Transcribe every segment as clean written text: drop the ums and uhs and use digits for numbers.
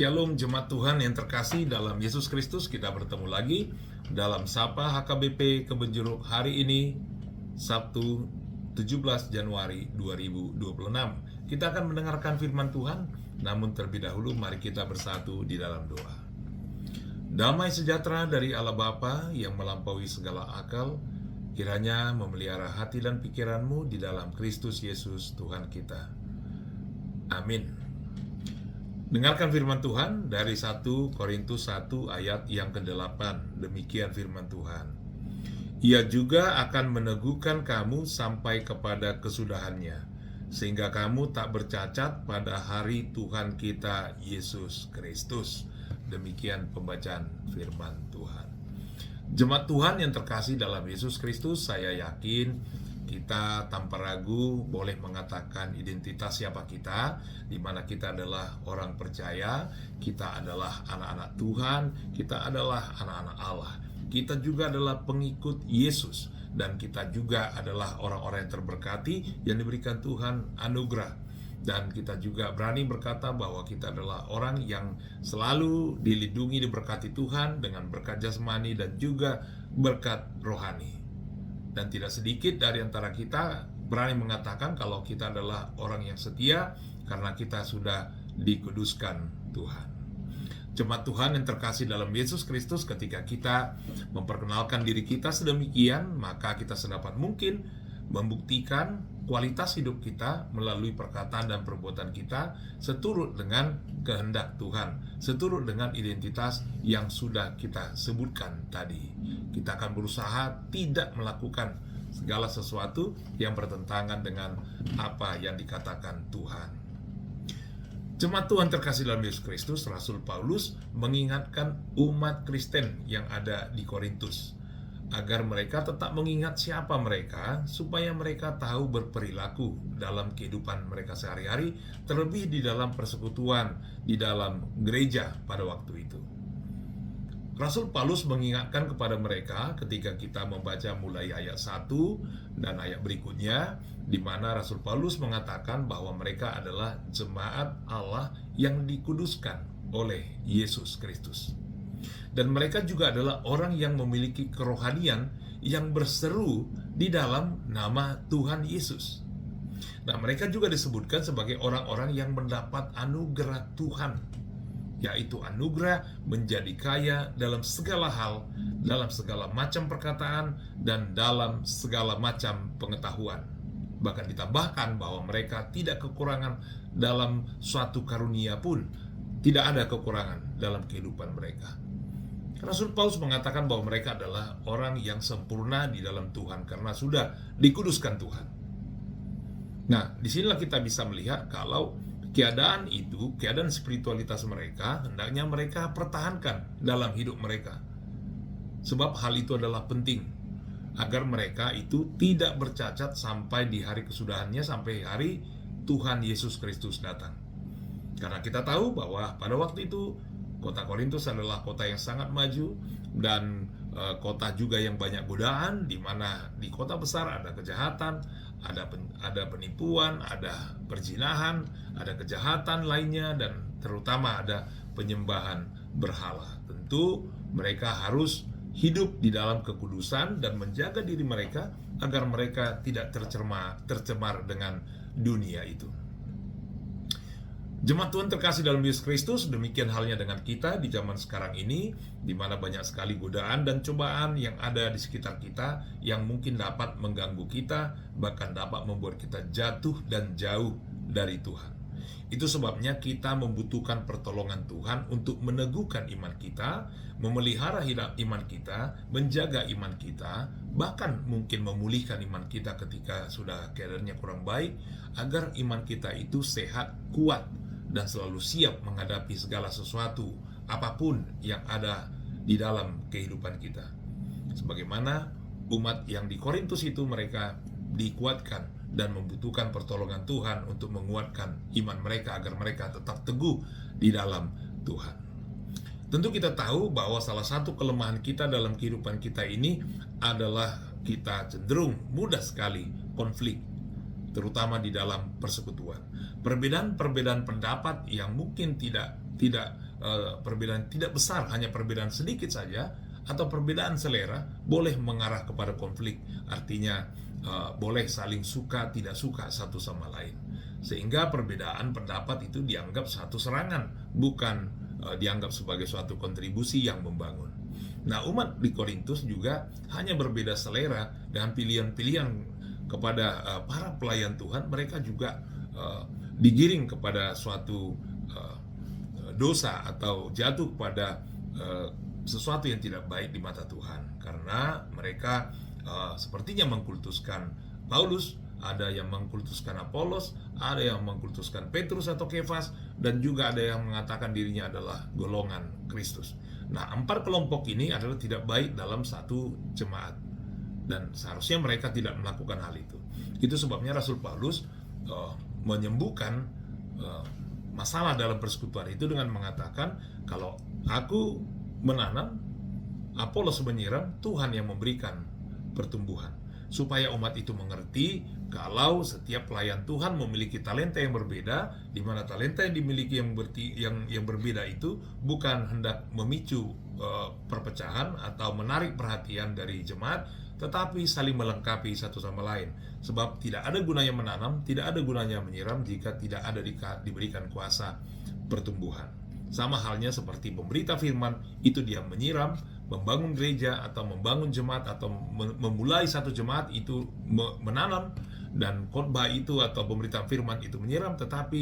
Shalom jemaat Tuhan yang terkasih dalam Yesus Kristus. Kita bertemu lagi dalam Sapa HKBP Kebonjeruk hari ini, Sabtu 17 Januari 2026. Kita akan mendengarkan firman Tuhan, namun terlebih dahulu mari kita bersatu di dalam doa. Damai sejahtera dari Allah Bapa yang melampaui segala akal, kiranya memelihara hati dan pikiranmu di dalam Kristus Yesus Tuhan kita. Amin. Dengarkan firman Tuhan dari 1 Korintus 1 ayat yang ke-8. Demikian firman Tuhan. Ia juga akan meneguhkan kamu sampai kepada kesudahannya, sehingga kamu tak bercacat pada hari Tuhan kita Yesus Kristus. Demikian pembacaan firman Tuhan. Jemaat Tuhan yang terkasih dalam Yesus Kristus, saya yakin kita tanpa ragu boleh mengatakan identitas siapa kita, di mana kita adalah orang percaya, kita adalah anak-anak Tuhan, kita adalah anak-anak Allah. Kita juga adalah pengikut Yesus, dan kita juga adalah orang-orang yang terberkati yang diberikan Tuhan anugerah. Dan kita juga berani berkata bahwa kita adalah orang yang selalu dilindungi, diberkati Tuhan dengan berkat jasmani dan juga berkat rohani. Dan tidak sedikit dari antara kita berani mengatakan kalau kita adalah orang yang setia karena kita sudah dikuduskan Tuhan. Jemaat Tuhan yang terkasih dalam Yesus Kristus, ketika kita memperkenalkan diri kita sedemikian, maka kita sedapat mungkin membuktikan kualitas hidup kita melalui perkataan dan perbuatan kita seturut dengan kehendak Tuhan, seturut dengan identitas yang sudah kita sebutkan tadi. Kita akan berusaha tidak melakukan segala sesuatu yang bertentangan dengan apa yang dikatakan Tuhan. Jemaat Tuhan terkasih dalam Yesus Kristus, Rasul Paulus mengingatkan umat Kristen yang ada di Korintus agar mereka tetap mengingat siapa mereka, supaya mereka tahu berperilaku dalam kehidupan mereka sehari-hari, terlebih di dalam persekutuan, di dalam gereja pada waktu itu. Rasul Paulus mengingatkan kepada mereka ketika kita membaca mulai ayat 1 dan ayat berikutnya, di mana Rasul Paulus mengatakan bahwa mereka adalah jemaat Allah yang dikuduskan oleh Yesus Kristus. Dan mereka juga adalah orang yang memiliki kerohanian yang berseru di dalam nama Tuhan Yesus. Nah, mereka juga disebutkan sebagai orang-orang yang mendapat anugerah Tuhan, yaitu anugerah menjadi kaya dalam segala hal, dalam segala macam perkataan, dan dalam segala macam pengetahuan. Bahkan ditambahkan bahwa mereka tidak kekurangan dalam suatu karunia pun, tidak ada kekurangan dalam kehidupan mereka. Rasul Paulus mengatakan bahwa mereka adalah orang yang sempurna di dalam Tuhan karena sudah dikuduskan Tuhan. Nah, disinilah kita bisa melihat kalau keadaan spiritualitas mereka, hendaknya mereka pertahankan dalam hidup mereka. Sebab hal itu adalah penting, agar mereka itu tidak bercacat sampai di hari kesudahannya, sampai hari Tuhan Yesus Kristus datang. Karena kita tahu bahwa pada waktu itu kota Korintus adalah kota yang sangat maju dan kota juga yang banyak godaan, di mana di kota besar ada kejahatan, ada penipuan, ada perzinahan, ada kejahatan lainnya, dan terutama ada penyembahan berhala. Tentu mereka harus hidup di dalam kekudusan dan menjaga diri mereka agar mereka tidak tercemar dengan dunia itu. Jemaat Tuhan terkasih dalam Yesus Kristus, demikian halnya dengan kita di zaman sekarang ini, di mana banyak sekali godaan dan cobaan yang ada di sekitar kita yang mungkin dapat mengganggu kita, bahkan dapat membuat kita jatuh dan jauh dari Tuhan. Itu sebabnya kita membutuhkan pertolongan Tuhan untuk meneguhkan iman kita, memelihara iman kita, menjaga iman kita, bahkan mungkin memulihkan iman kita ketika sudah keadaannya kurang baik, agar iman kita itu sehat, kuat, dan selalu siap menghadapi segala sesuatu, apapun yang ada di dalam kehidupan kita. Sebagaimana umat yang di Korintus itu, mereka dikuatkan dan membutuhkan pertolongan Tuhan untuk menguatkan iman mereka agar mereka tetap teguh di dalam Tuhan. Tentu kita tahu bahwa salah satu kelemahan kita dalam kehidupan kita ini adalah kita cenderung mudah sekali konflik, terutama di dalam persekutuan. Perbedaan pendapat yang mungkin perbedaan tidak besar, hanya perbedaan sedikit saja, atau perbedaan selera boleh mengarah kepada konflik. Artinya boleh saling suka tidak suka satu sama lain, sehingga perbedaan pendapat itu dianggap satu serangan, bukan dianggap sebagai suatu kontribusi yang membangun. Nah, umat di Korintus juga hanya berbeda selera dengan pilihan-pilihan kepada para pelayan Tuhan. Mereka juga digiring kepada suatu dosa atau jatuh kepada sesuatu yang tidak baik di mata Tuhan, karena mereka sepertinya mengkultuskan Paulus, ada yang mengkultuskan Apolos, ada yang mengkultuskan Petrus atau Kefas, dan juga ada yang mengatakan dirinya adalah golongan Kristus. Nah, 4 kelompok ini adalah tidak baik dalam satu jemaat, dan seharusnya mereka tidak melakukan hal itu. Itu sebabnya Rasul Paulus menyembuhkan masalah dalam persekutuan itu dengan mengatakan, kalau aku menanam, Apolos menyiram, Tuhan yang memberikan pertumbuhan. Supaya umat itu mengerti kalau setiap pelayan Tuhan memiliki talenta yang berbeda, di mana talenta yang dimiliki yang berbeda itu bukan hendak memicu perpecahan atau menarik perhatian dari jemaat, tetapi saling melengkapi satu sama lain. Sebab tidak ada gunanya menanam, tidak ada gunanya menyiram jika tidak ada diberikan kuasa pertumbuhan. Sama halnya seperti pemberita firman, itu dia menyiram, membangun gereja atau membangun jemaat atau memulai satu jemaat itu menanam, dan khotbah itu atau pemberitaan firman itu menyiram. Tetapi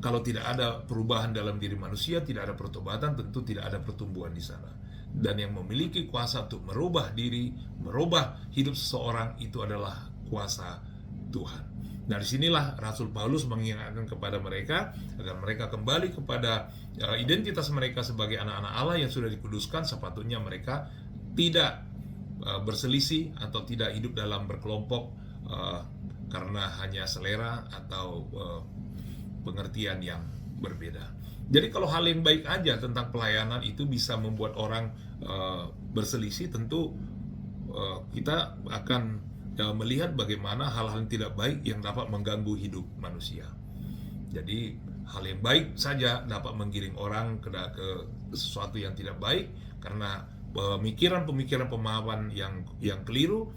kalau tidak ada perubahan dalam diri manusia, tidak ada pertobatan, tentu tidak ada pertumbuhan di sana. Dan yang memiliki kuasa untuk merubah diri, merubah hidup seseorang, itu adalah kuasa Tuhan. Nah, disinilah Rasul Paulus mengingatkan kepada mereka agar mereka kembali kepada identitas mereka sebagai anak-anak Allah yang sudah dikuduskan. Sepatutnya mereka tidak berselisih atau tidak hidup dalam berkelompok karena hanya selera atau pengertian yang berbeda. Jadi kalau hal yang baik aja tentang pelayanan itu bisa membuat orang berselisih, tentu kita akan melihat bagaimana hal-hal yang tidak baik yang dapat mengganggu hidup manusia. Jadi hal yang baik saja dapat menggiring orang ke sesuatu yang tidak baik, karena pemikiran-pemikiran pemahaman yang keliru,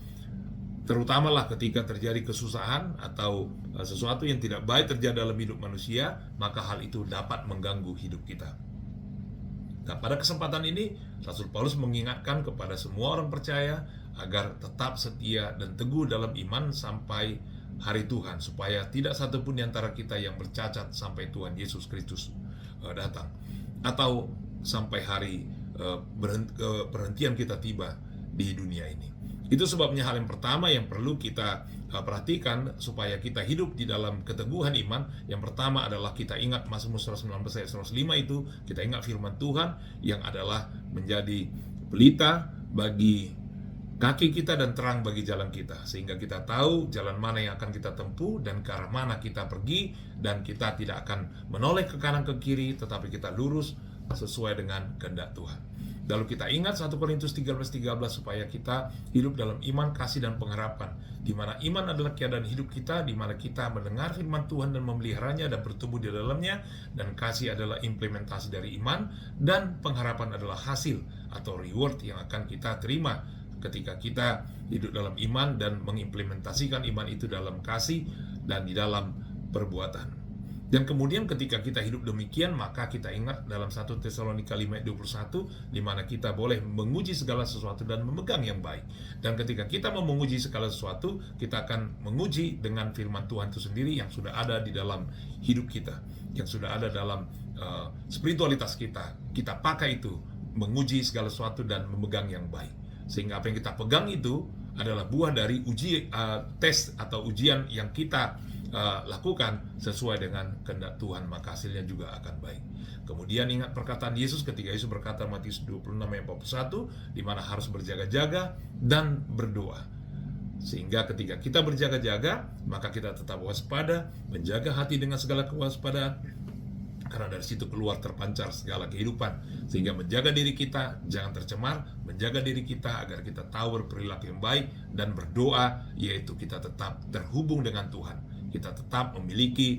terutamalah ketika terjadi kesusahan atau sesuatu yang tidak baik terjadi dalam hidup manusia, maka hal itu dapat mengganggu hidup kita. Nah, pada kesempatan ini Rasul Paulus mengingatkan kepada semua orang percaya agar tetap setia dan teguh dalam iman sampai hari Tuhan, supaya tidak satupun di antara kita yang bercacat sampai Tuhan Yesus Kristus datang, atau sampai hari perhentian kita tiba di dunia ini. Itu sebabnya hal yang pertama yang perlu kita perhatikan supaya kita hidup di dalam keteguhan iman. Yang pertama adalah kita ingat Mazmur 119 ayat 105 itu, kita ingat firman Tuhan yang adalah menjadi pelita bagi kaki kita dan terang bagi jalan kita, sehingga kita tahu jalan mana yang akan kita tempuh dan ke arah mana kita pergi, dan kita tidak akan menoleh ke kanan ke kiri, tetapi kita lurus sesuai dengan kehendak Tuhan. Lalu kita ingat 1 Korintus 13:13 supaya kita hidup dalam iman, kasih, dan pengharapan, di mana iman adalah keadaan hidup kita, di mana kita mendengar firman Tuhan dan memeliharanya dan bertumbuh di dalamnya, dan kasih adalah implementasi dari iman, dan pengharapan adalah hasil atau reward yang akan kita terima ketika kita hidup dalam iman dan mengimplementasikan iman itu dalam kasih dan di dalam perbuatan. Dan kemudian ketika kita hidup demikian, maka kita ingat dalam 1 Tesalonika 5:21, di mana kita boleh menguji segala sesuatu dan memegang yang baik. Dan ketika kita mau menguji segala sesuatu, kita akan menguji dengan firman Tuhan itu sendiri yang sudah ada di dalam hidup kita, yang sudah ada dalam spiritualitas kita. Kita pakai itu, menguji segala sesuatu dan memegang yang baik. Sehingga apa yang kita pegang itu adalah buah dari tes atau ujian yang kita lakukan sesuai dengan kehendak Tuhan, maka hasilnya juga akan baik. Kemudian ingat perkataan Yesus ketika Yesus berkata Matius 26 ayat 41, di mana harus berjaga-jaga dan berdoa. Sehingga ketika kita berjaga-jaga, maka kita tetap waspada, menjaga hati dengan segala kewaspadaan, karena dari situ keluar terpancar segala kehidupan. Sehingga menjaga diri kita jangan tercemar, menjaga diri kita agar kita tahu berperilaku yang baik, dan berdoa, yaitu kita tetap terhubung dengan Tuhan. Kita tetap memiliki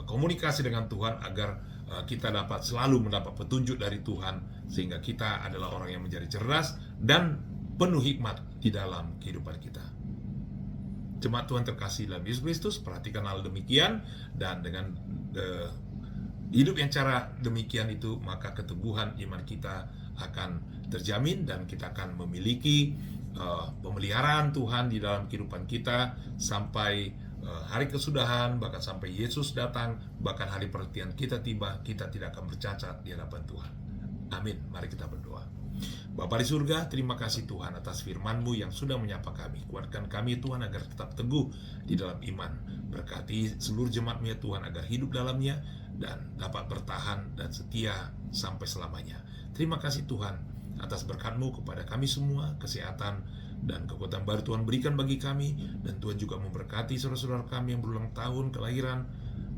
komunikasi dengan Tuhan agar kita dapat selalu mendapat petunjuk dari Tuhan, sehingga kita adalah orang yang menjadi cerdas dan penuh hikmat di dalam kehidupan kita. Jemaat Tuhan terkasih dalam Yesus Kristus, perhatikan hal demikian, dan dengan hidup yang cara demikian itu, maka keteguhan iman kita akan terjamin, dan kita akan memiliki pemeliharaan Tuhan di dalam kehidupan kita sampai hari kesudahan, bahkan sampai Yesus datang, bahkan hari perhentian kita tiba, kita tidak akan bercacat di hadapan Tuhan. Amin. Mari kita berdoa. Bapa di surga, terima kasih Tuhan atas firman-Mu yang sudah menyapa kami. Kuatkan kami Tuhan agar tetap teguh di dalam iman. Berkati seluruh jemaat-Mu ya Tuhan agar hidup dalamnya dan dapat bertahan dan setia sampai selamanya. Terima kasih Tuhan atas berkat-Mu kepada kami semua, kesehatan dan kekuatan baru Tuhan berikan bagi kami, dan Tuhan juga memberkati saudara-saudara kami yang berulang tahun kelahiran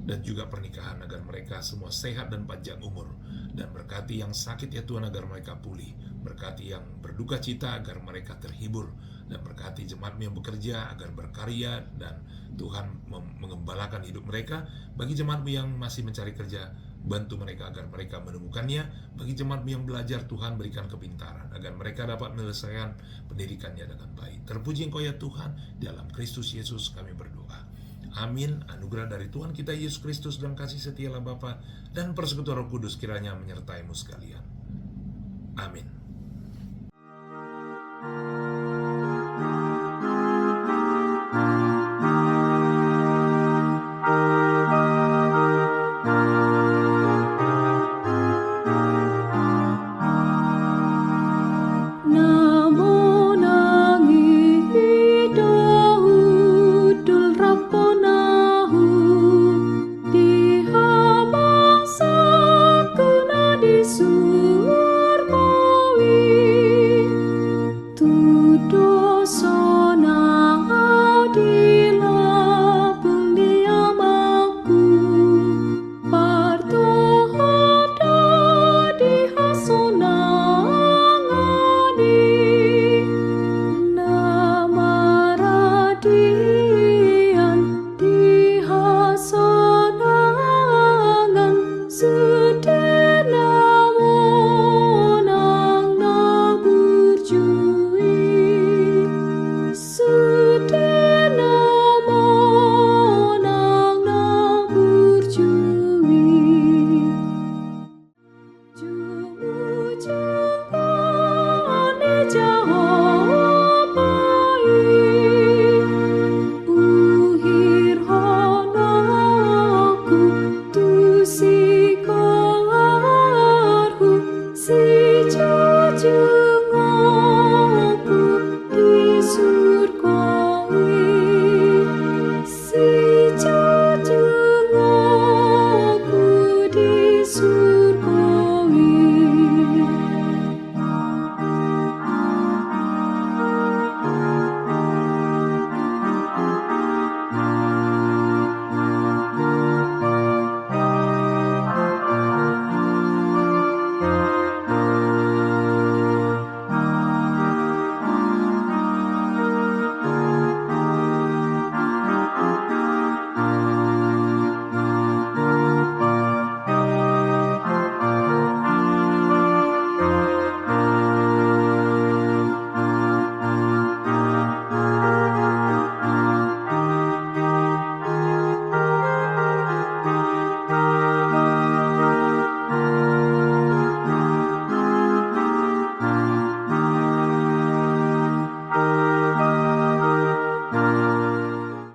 dan juga pernikahan, agar mereka semua sehat dan panjang umur. Dan berkati yang sakit ya Tuhan agar mereka pulih, berkati yang berduka cita agar mereka terhibur, dan berkati jemaat yang bekerja agar berkarya dan Tuhan mengembalakan hidup mereka. Bagi jemaat yang masih mencari kerja, bantu mereka agar mereka menemukannya. Bagi jemaat yang belajar, Tuhan berikan kepintaran agar mereka dapat menyelesaikan pendidikannya dengan baik. Terpuji Engkau ya Tuhan, dalam Kristus Yesus kami berdoa. Amin. Anugerah dari Tuhan kita Yesus Kristus dan kasih setia Allah Bapa dan persekutuan Roh Kudus kiranya menyertai-Mu sekalian. Amin.